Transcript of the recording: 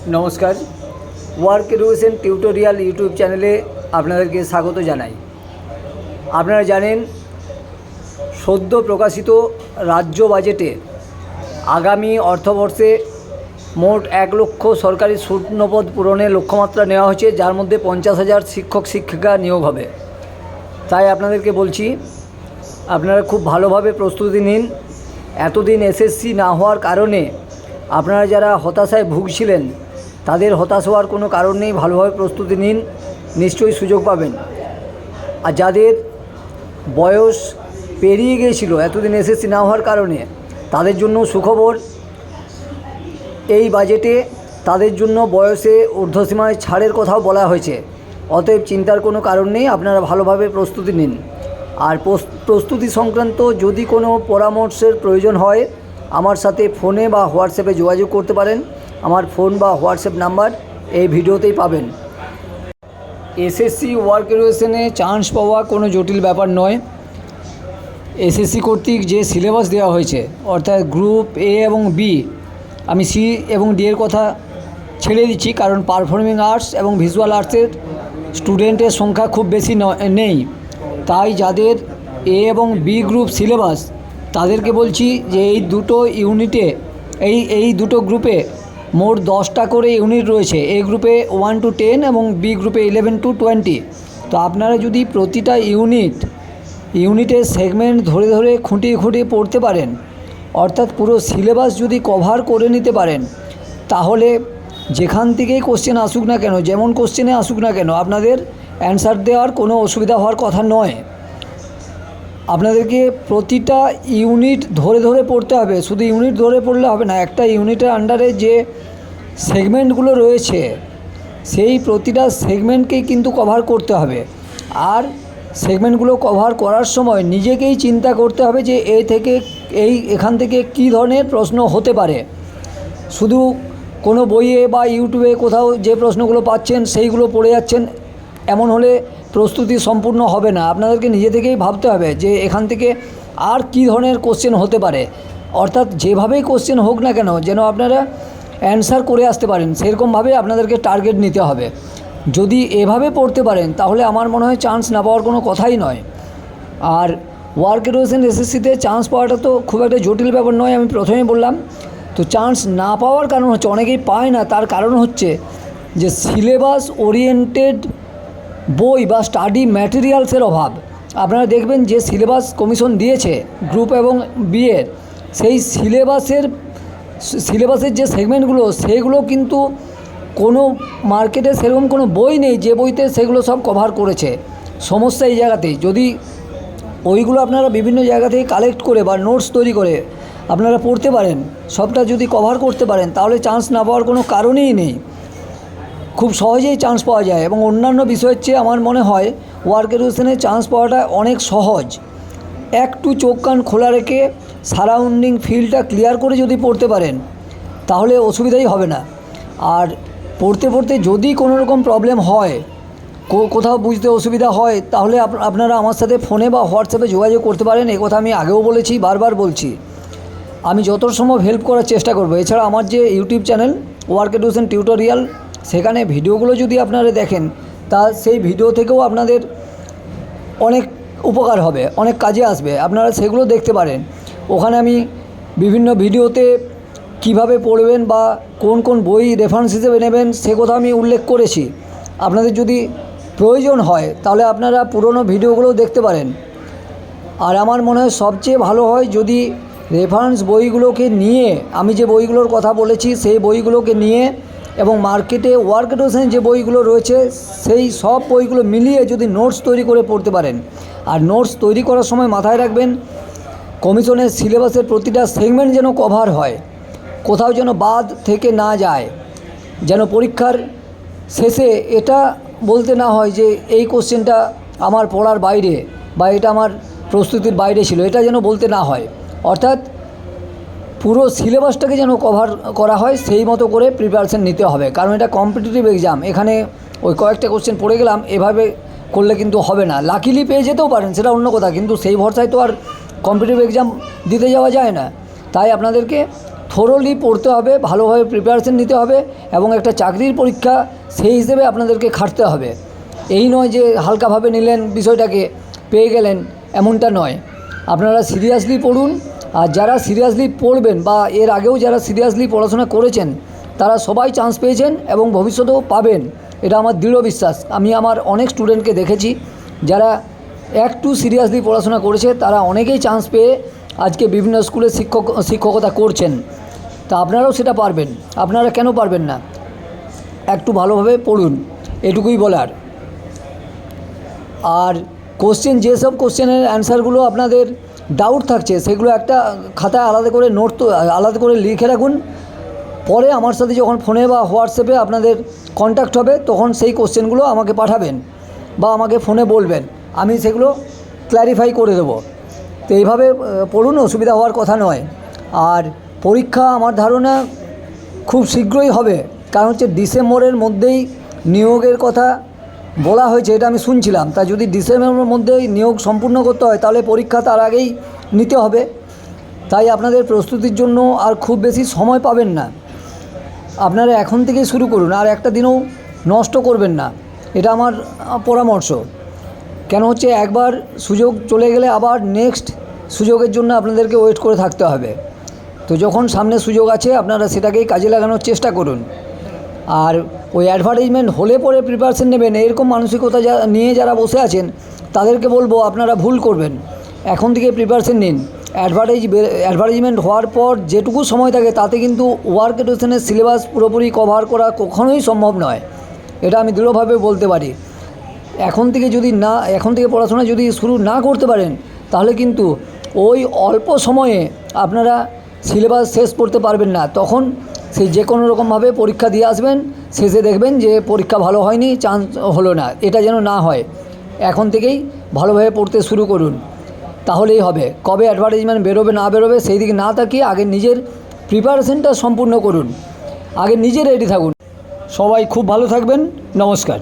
নমস্কার, work education tutorial YouTube চ্যানেলে আপনাদেরকে স্বাগত জানাই। আপনারা জানেন, সদ্য প্রকাশিত রাজ্য বাজেটে আগামী অর্থবর্ষে মোট 1 লক্ষ সরকারি শূন্যপদ পূরণের লক্ষ্যমাত্রা নেওয়া হয়েছে, যার মধ্যে 50,000 শিক্ষক শিক্ষিকা নিয়োগ হবে। তাই আপনাদেরকে বলছি, আপনারা খুব ভালোভাবে প্রস্তুতি নিন। এতদিন এসএসসি না হওয়ার কারণে আপনারা যারা হতাশায় ভুগছিলেন, তাদের হতাশ হওয়ার কোনো কারণ নেই। ভালোভাবে প্রস্তুতি নিন, নিশ্চয়ই সুযোগ পাবেন। আর যাদের বয়স পেরিয়ে গিয়েছিল এতদিন এসএসসি না হওয়ার কারণে, তাদের জন্য সুখবর। এই বাজেটে তাদের জন্য বয়সে ঊর্ধ্বসীমায় ছাড়ের কথাও বলা হয়েছে। অতএব চিন্তার কোনো কারণ নেই, আপনারা ভালোভাবে প্রস্তুতি নিন। আর প্রস্তুতি সংক্রান্ত যদি কোনো পরামর্শের প্রয়োজন হয়, আমার সাথে ফোনে বা হোয়াটসঅ্যাপে যোগাযোগ করতে পারেন। আমার ফোন বা হোয়াটসঅ্যাপ নাম্বার এই ভিডিওতেই পাবেন। এসএসসি ওয়ার্ক এডুকেশনে চান্স পাওয়া কোনো জটিল ব্যাপার নয়। এসএসসি কর্তৃক যে সিলেবাস দেওয়া হয়েছে, অর্থাৎ গ্রুপ এ এবং বি, আমি সি এবং ডি এর কথা ছেড়ে দিচ্ছি, কারণ পারফর্মিং আর্টস এবং ভিজুয়াল আর্টসের স্টুডেন্টের সংখ্যা খুব বেশি নেই। তাই যাদের এ এবং বি গ্রুপ সিলেবাস, তাদেরকে বলছি যে এই দুটো ইউনিটে এই দুটো গ্রুপে মোট 10টা করে ইউনিট রয়েছে। এ গ্রুপে 1 to 10 এবং বি গ্রুপে 11 to 20। তো আপনারা যদি প্রতিটা ইউনিটের সেগমেন্ট ধরে ধরে খুঁটিয়ে পড়তে পারেন, অর্থাৎ পুরো সিলেবাস যদি কভার করে নিতে পারেন, তাহলে যেখান থেকেই কোশ্চেন আসুক না কেন, যেমন কোশ্চেনে আসুক না কেন, আপনাদের অ্যান্সার দেওয়ার কোনো অসুবিধা হওয়ার কথা নয়। আপনাদেরকে প্রতিটা ইউনিট ধরে ধরে পড়তে হবে। শুধু ইউনিট ধরে পড়লে হবে না, একটা ইউনিটের আন্ডারে যে সেগমেন্টগুলো রয়েছে, সেই প্রতিটা সেগমেন্টকেই কিন্তু কভার করতে হবে। আর সেগমেন্টগুলো কভার করার সময় নিজেকেই চিন্তা করতে হবে যে এখান থেকে কী ধরনের প্রশ্ন হতে পারে। শুধু কোনো বইয়ে বা ইউটিউবে কোথাও যে প্রশ্নগুলো পাচ্ছেন সেইগুলো পড়ে যাচ্ছেন, এমন হলে প্রস্তুতি সম্পূর্ণ হবে না। আপনাদেরকে নিজে থেকেই ভাবতে হবে যে এখান থেকে আর কী ধরনের কোশ্চেন হতে পারে, অর্থাৎ যেভাবেই কোশ্চেন হোক না কেন যেন আপনারা অ্যান্সার করে আসতে পারেন, সেরকমভাবে আপনাদেরকে টার্গেট নিতে হবে। যদি এভাবে পড়তে পারেন, তাহলে আমার মনে হয় চান্স না পাওয়ার কোনো কথাই নয়। আর ওয়ার্ক এডুকেশন এসএসসিতে চান্স পাওয়াটা তো খুব একটা জটিল ব্যাপার নয়, আমি প্রথমেই বললাম। তো চান্স না পাওয়ার কারণ হচ্ছে, অনেকেই পায় না, তার কারণ হচ্ছে যে সিলেবাস ওরিয়েন্টেড বই বা স্টাডি ম্যাটেরিয়ালসের অভাব। আপনারা দেখবেন যে সিলেবাস কমিশন দিয়েছে গ্রুপ এবং বি এর, সেই সিলেবাসের যে সেগমেন্টগুলো, সেগুলো কিন্তু কোনো মার্কেটে সেরকম কোনো বই নেই যে বইতে সেগুলো সব কভার করেছে। সমস্যা এই জায়গাতেই। যদি ওইগুলো আপনারা বিভিন্ন জায়গা থেকে কালেক্ট করে বা নোটস তৈরি করে আপনারা পড়তে পারেন, সবটা যদি কভার করতে পারেন, তাহলে চান্স না পাওয়ার কোনো কারণই নেই। খুব সহজেই চান্স পাওয়া যায়। এবং অন্যান্য বিষয়ের চেয়ে আমার মনে হয় ওয়ার্ক এডুকেশনে চান্স পাওয়াটা অনেক সহজ। একটু চোখ কান খোলা রেখে সারাউন্ডিং ফিল্ডটা ক্লিয়ার করে যদি পড়তে পারেন, তাহলে অসুবিধাই হবে না। আর পড়তে পড়তে যদি কোনো রকম প্রবলেম হয়, কোথাও বুঝতে অসুবিধা হয়, তাহলে আপনারা আমার সাথে ফোনে বা হোয়াটসঅ্যাপে যোগাযোগ করতে পারেন। এই কথা আমি আগেও বলেছি, বারবার বলছি। আমি যত সম্ভব হেল্প করার চেষ্টা করব। এছাড়া আমার যে YouTube channel work education tutorial, সেখানে ভিডিওগুলো যদি আপনারা দেখেন, তা সেই ভিডিও থেকেও আপনাদের অনেক উপকার হবে, অনেক কাজে আসবে। আপনারা সেগুলো দেখতে পারেন। ওখানে আমি বিভিন্ন ভিডিওতে কিভাবে পড়বেন বা কোন কোন বই রেফারেন্স হিসেবে নেবেন, সে কথা আমি উল্লেখ করেছি। আপনাদের যদি প্রয়োজন হয়, তাহলে আপনারা পুরনো ভিডিওগুলোও দেখতে পারেন। আর আমার মনে হয় সবচেয়ে ভালো হয় যদি রেফারেন্স বইগুলোকে নিয়ে, আমি যে বইগুলোর কথা বলেছি সেই বইগুলোকে নিয়ে, এবং মার্কেটে ওয়ার্ক এডুকেশনের যে বইগুলো রয়েছে সেই সব বইগুলো মিলিয়ে যদি নোটস তৈরি করে পড়তে পারেন। আর নোটস তৈরি করার সময় মাথায় রাখবেন, কমিশনের সিলেবাসের প্রতিটা সেগমেন্ট যেন কভার হয়, কোথাও যেন বাদ থেকে না যায়, যেন পরীক্ষার শেষে এটা বলতে না হয় যে এই কোশ্চেনটা আমার পড়ার বাইরে বা এটা আমার প্রস্তুতির বাইরে ছিল, এটা যেন বলতে না হয়। অর্থাৎ পুরো সিলেবাসটাকে যেন কভার করা হয়, সেই মতো করে প্রিপারেশান নিতে হবে। কারণ এটা কম্পিটিটিভ এক্সাম, এখানে ওই কয়েকটা কোশ্চেন পড়ে গেলাম এভাবে করলে কিন্তু হবে না। লাকিলি পেয়ে যেতেও পারেন, সেটা অন্য কথা, কিন্তু সেই ভরসায় তো আর কম্পিটিটিভ এক্সাম দিতে যাওয়া যায় না। তাই আপনাদেরকে থোরোলি পড়তে হবে, ভালোভাবে প্রিপারেশন নিতে হবে এবং একটা চাকরির পরীক্ষা সেই হিসেবে আপনাদেরকে খাটতে হবে। এই নয় যে হালকাভাবে নিলেন বিষয়টাকে, পেয়ে গেলেন, এমনটা নয়। আপনারা সিরিয়াসলি পড়ুন, আর যারা সিরিয়াসলি পড়বেন বা এর আগেও যারা সিরিয়াসলি পড়াশোনা করেছেন তারা সবাই চান্স পেয়েছেন এবং ভবিষ্যতেও পাবেন, এটা আমার দৃঢ় বিশ্বাস। আমি আমার অনেক স্টুডেন্টকে দেখেছি যারা একটু সিরিয়াসলি পড়াশোনা করেছে, তারা অনেকেই চান্স পেয়ে আজকে বিভিন্ন স্কুলে শিক্ষকতা করছেন। তা আপনারাও সেটা পারবেন, আপনারা কেন পারবেন না? একটু ভালোভাবে পড়ুন, এটুকুই বলার। আর যেসব কোশ্চেনের অ্যান্সারগুলো আপনাদের ডাউট থাকছে সেগুলো একটা খাতায় আলাদা করে লিখে রাখুন। পরে আমার সাথে যখন ফোনে বা হোয়াটসঅ্যাপে আপনাদের কন্ট্যাক্ট হবে তখন সেই কোশ্চেনগুলো আমাকে পাঠাবেন বা আমাকে ফোনে বলবেন, আমি সেগুলো ক্ল্যারিফাই করে দেবো। তো এইভাবে পড়ুন, অসুবিধা হওয়ার কথা নয়। আর পরীক্ষা আমার ধারণা খুব শীঘ্রই হবে, কারণ হচ্ছে ডিসেম্বরের মধ্যেই নিয়োগের কথা বলা হয়েছে, এটা আমি শুনছিলাম। তা যদি ডিসেম্বরের মধ্যেই নিয়োগ সম্পূর্ণ করতে হয় তাহলে পরীক্ষা তার আগেই নিতে হবে। তাই আপনাদের প্রস্তুতির জন্য আর খুব বেশি সময় পাবেন না, আপনারা এখন থেকেই শুরু করুন, আর একটা দিনও নষ্ট করবেন না, এটা আমার পরামর্শ। কেন হচ্ছে একবার সুযোগ চলে গেলে আবার নেক্সট সুযোগের জন্য আপনাদেরকে ওয়েট করে থাকতে হবে। তো যখন সামনে সুযোগ আছে আপনারা সেটাকেই কাজে লাগানোর চেষ্টা করুন। আর ওই অ্যাডভার্টাইজমেন্ট হলে পরে প্রিপারেশন নেবেন এরকম মানসিকতা নিয়ে যারা বসে আছেন তাদেরকে বলবো আপনারা ভুল করবেন। এখন থেকে প্রিপারেশন নিন। অ্যাডভার্টাইজমেন্ট হওয়ার পর যেটুকু সময় থাকে তাতে কিন্তু ওয়ার্ক এডুকেশনের সিলেবাস পুরোপুরি কভার করা কখনোই সম্ভব নয়, এটা আমি দৃঢ়ভাবে বলতে পারি। এখন থেকে পড়াশোনা যদি শুরু না করতে পারেন তাহলে কিন্তু ওই অল্প সময়ে আপনারা সিলেবাস শেষ করতে পারবেন না। তখন সেই যে কোনো রকমভাবে পরীক্ষা দিয়ে আসবেন, শেষে দেখবেন যে পরীক্ষা ভালো হয়নি, চান্স হলো না। এটা যেন না হয়, এখন থেকেই ভালোভাবে পড়তে শুরু করুন, তাহলেই হবে। কবে অ্যাডভার্টাইজমেন্ট বেরোবে না বেরোবে সেই দিকে না তাকিয়ে আগে নিজের প্রিপারেশনটা সম্পূর্ণ করুন, আগে নিজে রেডি থাকুন। সবাই খুব ভালো থাকবেন, নমস্কার।